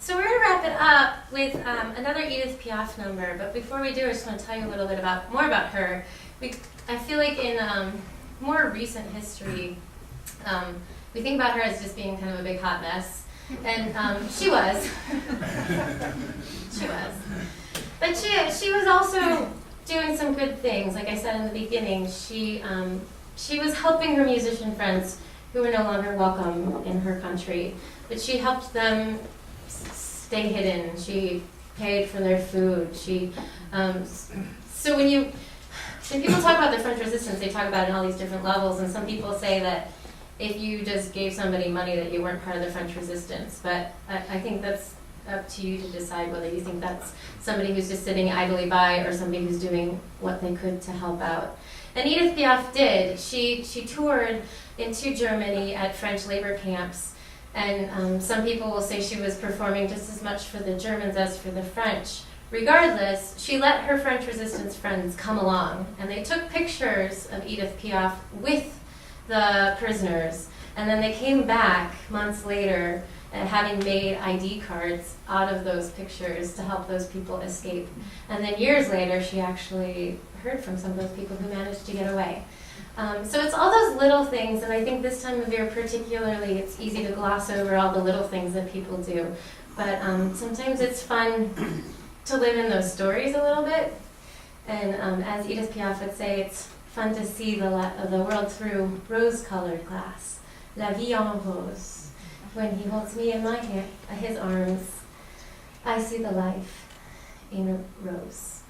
So we're going to wrap it up with another Edith Piaf number, but before we do, I just want to tell you a little bit more about her. I feel like in more recent history, we think about her as just being kind of a big hot mess, and she was. She was. But she was also doing some good things. Like I said in the beginning, she was helping her musician friends who were no longer welcome in her country, but she helped them stay hidden. She paid for their food. So when people talk about the French Resistance, they talk about it in all these different levels, and some people say that if you just gave somebody money that you weren't part of the French Resistance. But I think that's up to you to decide whether you think that's somebody who's just sitting idly by or somebody who's doing what they could to help out. And Edith Piaf did. She toured into Germany at French labor camps, and some people will say she was performing just as much for the Germans as for the French. Regardless, she let her French resistance friends come along, and they took pictures of Edith Piaf with the prisoners, and then they came back months later having made ID cards out of those pictures to help those people escape. And then years later, she actually heard from some of those people who managed to get away. So it's all those little things, and I think this time of year particularly, it's easy to gloss over all the little things that people do. But sometimes it's fun to live in those stories a little bit. And as Edith Piaf would say, it's fun to see the world through rose-colored glass. La vie en rose. When he holds me in his arms, I see the life in a rose.